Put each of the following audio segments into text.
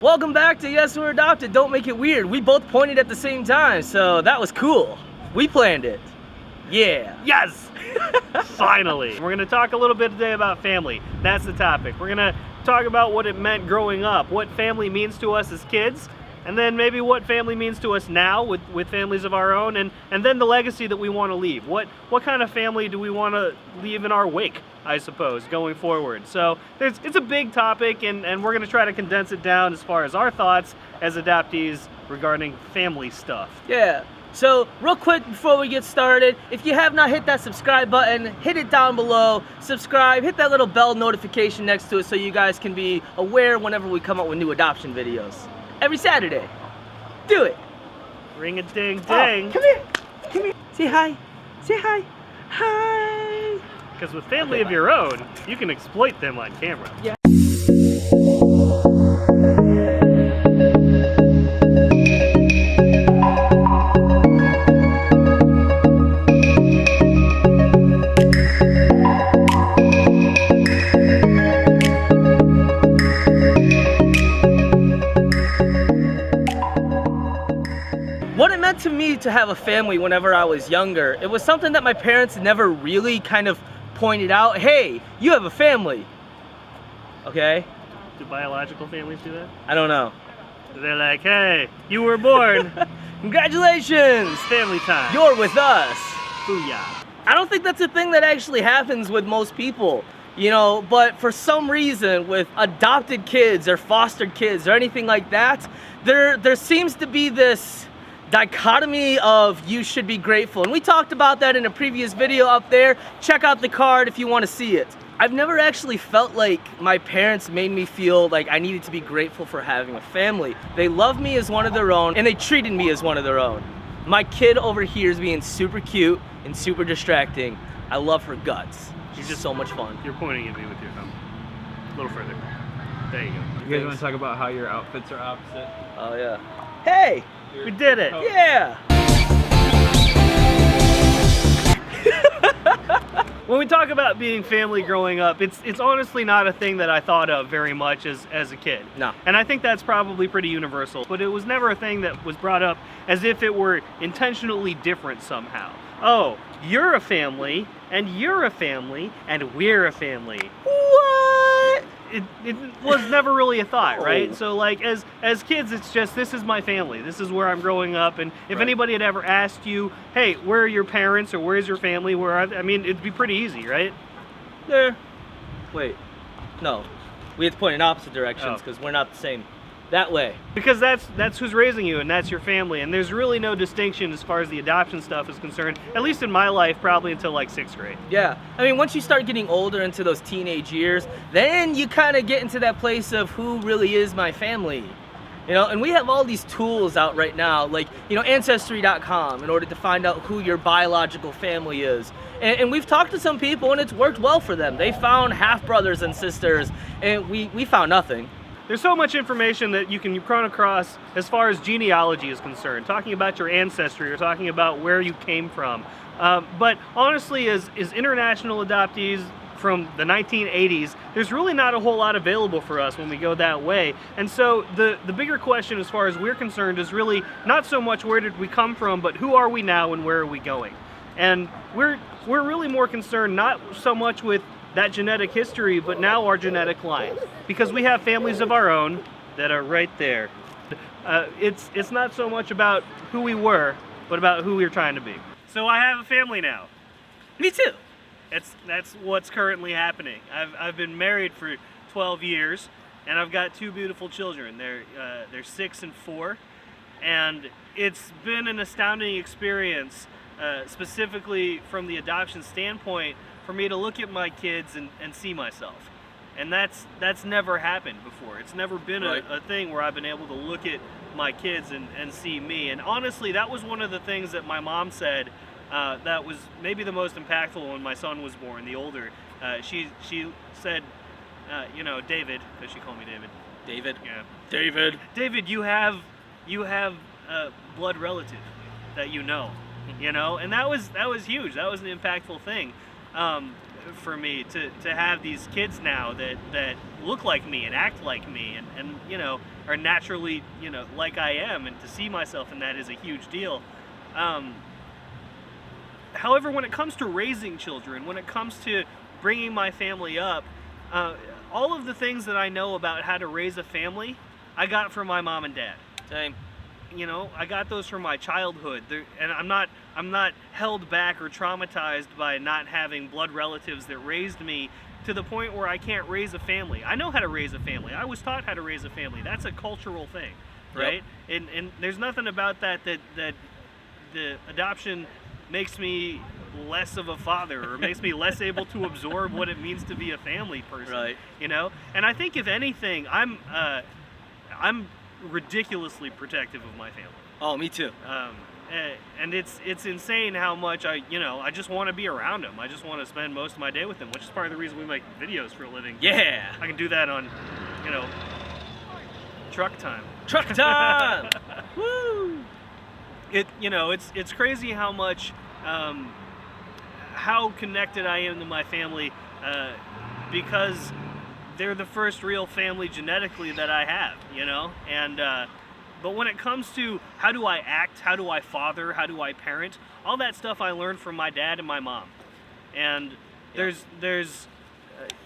Welcome back to Yes, We're Adopted. Don't make it weird. We both pointed at the same time, so that was cool. We planned it. Yeah. Yes! Finally. We're going to talk a little bit today about family. That's the topic. We're going to talk about what it meant growing up, what family means to us as kids, and then maybe what family means to us now with families of our own, and then the legacy that we want to leave. What kind of family do we want to leave in our wake, I suppose, going forward? So it's a big topic, and we're going to try to condense it down as far as our thoughts as adoptees regarding family stuff. Yeah. So real quick before we get started, if you have not hit that subscribe button, hit it down below, subscribe, hit that little bell notification next to it so you guys can be aware whenever we come up with new adoption videos. Every Saturday. Do it. Ring a ding ding. Oh, come here. Come here. Say hi. Say hi. Hi. Because with family of your own, you can exploit them on camera. Yeah. What it meant to me to have a family whenever I was younger, it was something that my parents never really kind of pointed out. Hey, you have a family. Okay? Do biological families do that? I don't know. They're like, hey, you were born. Congratulations! It's family time. You're with us. Booyah. I don't think that's a thing that actually happens with most people, you know, but for some reason with adopted kids or fostered kids or anything like that, there seems to be this dichotomy of you should be grateful. And we talked about that in a previous video up there. Check out the card if you want to see it. I've never actually felt like my parents made me feel like I needed to be grateful for having a family. They loved me as one of their own and they treated me as one of their own. My kid over here is being super cute and super distracting. I love her guts. She's just so much fun. You're pointing at me with your thumb. A little further. There you go. You guys want to talk about how your outfits are opposite? Oh yeah. Hey! We did it. Yeah! When we talk about being family growing up, it's honestly not a thing that I thought of very much as a kid. No. And I think that's probably pretty universal. But it was never a thing that was brought up as if it were intentionally different somehow. Oh, you're a family, and you're a family, and we're a family. What? It was never really a thought, right? Oh. So like as kids, it's just, this is my family, this is where I'm growing up, and if Right. anybody had ever asked you, hey, where are your parents, or where's your family, where are they? I mean, it'd be pretty easy, right? There. Wait. No. We have to point in opposite directions Oh. because we're not the same. That way. Because that's who's raising you, and that's your family, and there's really no distinction as far as the adoption stuff is concerned, at least in my life, probably until like 6th grade. Yeah. I mean, once you start getting older into those teenage years, then you kind of get into that place of who really is my family. You know, and we have all these tools out right now, like, you know, ancestry.com, in order to find out who your biological family is. And we've talked to some people, and it's worked well for them. They found half-brothers and sisters, and we found nothing. There's so much information that you can run across as far as genealogy is concerned, talking about your ancestry or talking about where you came from. But honestly, as international adoptees from the 1980s, there's really not a whole lot available for us when we go that way. And so the bigger question as far as we're concerned is really not so much where did we come from, but who are we now and where are we going? And we're really more concerned not so much with that genetic history, but now our genetic line, because we have families of our own that are right there. It's not so much about who we were, but about who we're trying to be. So I have a family now. Me too. That's what's currently happening. I've been married for 12 years, and I've got 2 beautiful children. They're 6 and 4, and it's been an astounding experience, specifically from the adoption standpoint, for me to look at my kids and see myself. And that's never happened before. It's never been a thing where I've been able to look at my kids and see me. And honestly, that was one of the things that my mom said that was maybe the most impactful when my son was born, the older. She said, you know, David, because she called me David. David? Yeah. David. David, you have a blood relative that you know, and that was huge. That was an impactful thing. For me to have these kids now that look like me and act like me, and are naturally, you know, like I am, and to see myself in that is a huge deal. However, when it comes to raising children, when it comes to bringing my family up, all of the things that I know about how to raise a family, I got from my mom and dad. Same. You know, I got those from my childhood, and I'm not held back or traumatized by not having blood relatives that raised me to the point where I can't raise a family. I know how to raise a family. I was taught how to raise a family. That's a cultural thing, right? Yep. And there's nothing about that the adoption makes me less of a father or makes me less able to absorb what it means to be a family person. Right. You know, and I think if anything, I'm ridiculously protective of my family. Oh, me too. And it's insane how much I just want to be around them. I just want to spend most of my day with them, which is part of the reason we make videos for a living. Yeah. I can do that on, truck time. Truck time. Woo. It's crazy how much how connected I am to my family because they're the first real family genetically that I have, and but when it comes to how do I act, how do I father, how do I parent, all that stuff I learned from my dad and my mom. And there's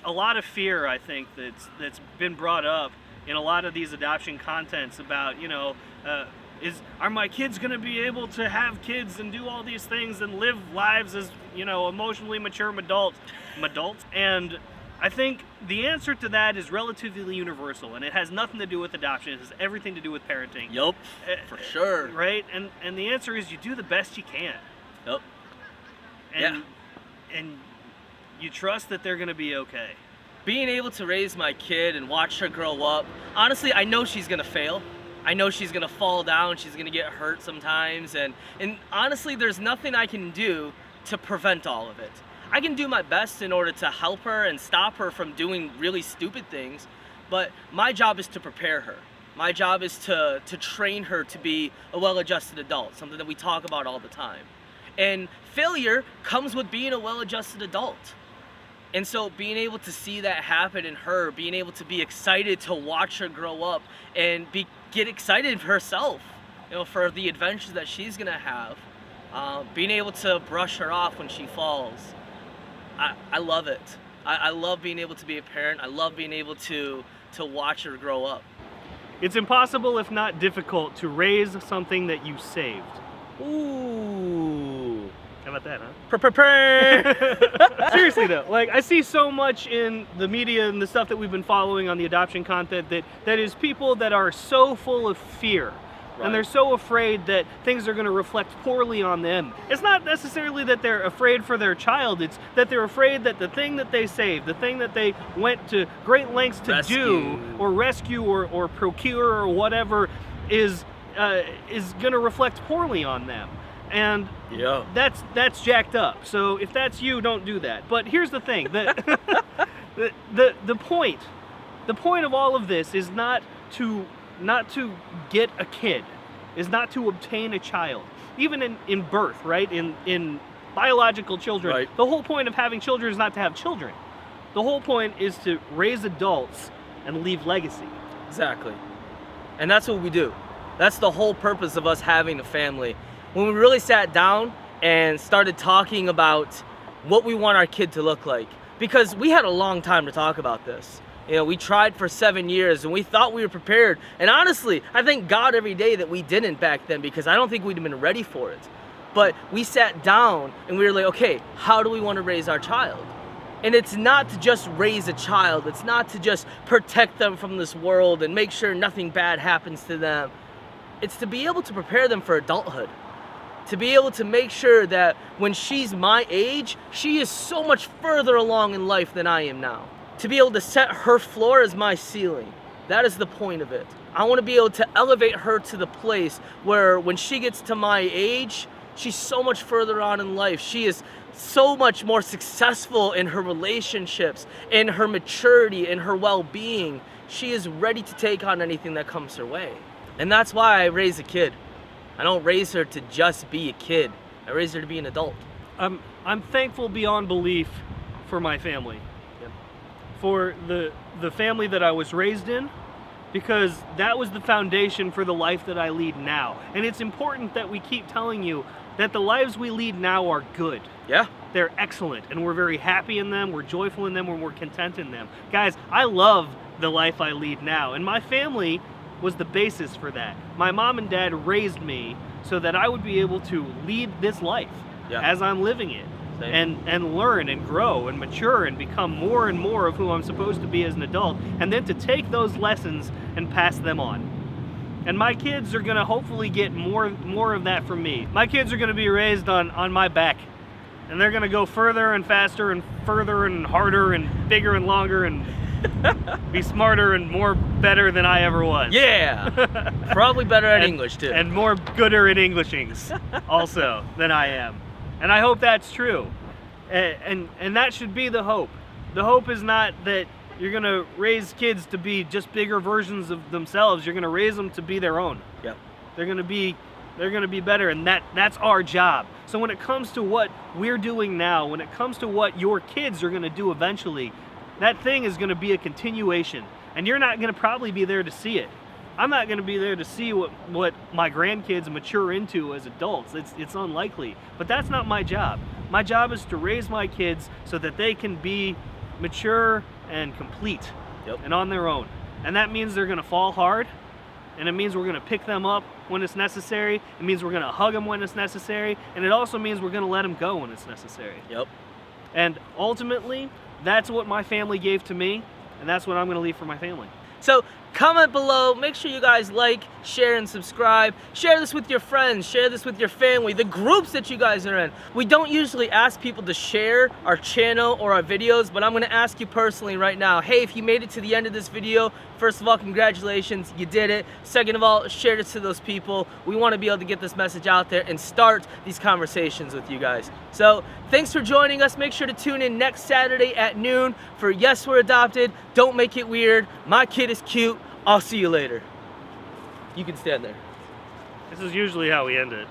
a lot of fear, I think, that's been brought up in a lot of these adoption contents about, are my kids going to be able to have kids and do all these things and live lives as, emotionally mature adults? And I think the answer to that is relatively universal, and it has nothing to do with adoption. It has everything to do with parenting. Yup, for sure. Right? And the answer is you do the best you can. Yup. And you trust that they're going to be okay. Being able to raise my kid and watch her grow up, honestly, I know she's going to fail. I know she's going to fall down, she's going to get hurt sometimes, and honestly, there's nothing I can do to prevent all of it. I can do my best in order to help her and stop her from doing really stupid things, but my job is to prepare her. My job is to train her to be a well-adjusted adult, something that we talk about all the time. And failure comes with being a well-adjusted adult. And so being able to see that happen in her, being able to be excited to watch her grow up and get excited herself, for the adventures that she's gonna have, being able to brush her off when she falls. I love it. I love being able to be a parent. I love being able to watch her grow up. It's impossible, if not difficult, to raise something that you saved. Ooh. How about that, huh? Seriously though, I see so much in the media and the stuff that we've been following on the adoption content that is people that are so full of fear. Right. And they're so afraid that things are going to reflect poorly on them. It's not necessarily that they're afraid for their child, it's that they're afraid that the thing that they saved, the thing that they went to great lengths to do or rescue or procure or whatever is going to reflect poorly on them. And that's jacked up. So if that's you, don't do that. But here's the thing: the point of all of this is not to get a kid, is not to obtain a child. Even in birth, right? In biological children, right. The whole point of having children is not to have children. The whole point is to raise adults and leave legacy. Exactly. And that's what we do. That's the whole purpose of us having a family. When we really sat down and started talking about what we want our kid to look like, because we had a long time to talk about this. We tried for 7 years and we thought we were prepared. And honestly, I thank God every day that we didn't back then, because I don't think we'd have been ready for it. But we sat down and we were like, okay, how do we want to raise our child? And it's not to just raise a child. It's not to just protect them from this world and make sure nothing bad happens to them. It's to be able to prepare them for adulthood. To be able to make sure that when she's my age, she is so much further along in life than I am now. To be able to set her floor as my ceiling. That is the point of it. I want to be able to elevate her to the place where when she gets to my age, she's so much further on in life. She is so much more successful in her relationships, in her maturity, in her well-being. She is ready to take on anything that comes her way. And that's why I raise a kid. I don't raise her to just be a kid. I raise her to be an adult. I'm thankful beyond belief for my family. Yep. For the family that I was raised in, because that was the foundation for the life that I lead now. And it's important that we keep telling you that the lives we lead now are good. Yeah. They're excellent, and we're very happy in them, we're joyful in them, and we're content in them. Guys, I love the life I lead now, and my family was the basis for that. My mom and dad raised me so that I would be able to lead this life as I'm living it. And learn and grow and mature and become more and more of who I'm supposed to be as an adult, and then to take those lessons and pass them on. And my kids are gonna hopefully get more of that from me. My kids are gonna be raised on my back, and they're gonna go further and faster and further and harder and bigger and longer and be smarter and more better than I ever was. Yeah. Probably better at English too. And more gooder at Englishings also than I am. And I hope that's true. And that should be the hope. The hope is not that you're gonna raise kids to be just bigger versions of themselves. You're gonna raise them to be their own. Yep. They're gonna be better, and that's our job. So when it comes to what we're doing now, when it comes to what your kids are gonna do eventually, that thing is gonna be a continuation. And you're not gonna probably be there to see it. I'm not gonna be there to see what my grandkids mature into as adults. It's unlikely. But that's not my job. My job is to raise my kids so that they can be mature and complete and on their own. And that means they're gonna fall hard, and it means we're gonna pick them up when it's necessary. It means we're gonna hug them when it's necessary, and it also means we're gonna let them go when it's necessary. Yep. And ultimately, that's what my family gave to me, and that's what I'm gonna leave for my family. So comment below, make sure you guys like, share, and subscribe. Share this with your friends, share this with your family, the groups that you guys are in. We don't usually ask people to share our channel or our videos, but I'm gonna ask you personally right now, hey, if you made it to the end of this video, first of all, congratulations, you did it. Second of all, share this to those people. We wanna be able to get this message out there and start these conversations with you guys. So thanks for joining us. Make sure to tune in next Saturday at noon for Yes, We're Adopted. Don't make it weird. My kid is cute. I'll see you later. You can stand there. This is usually how we end it.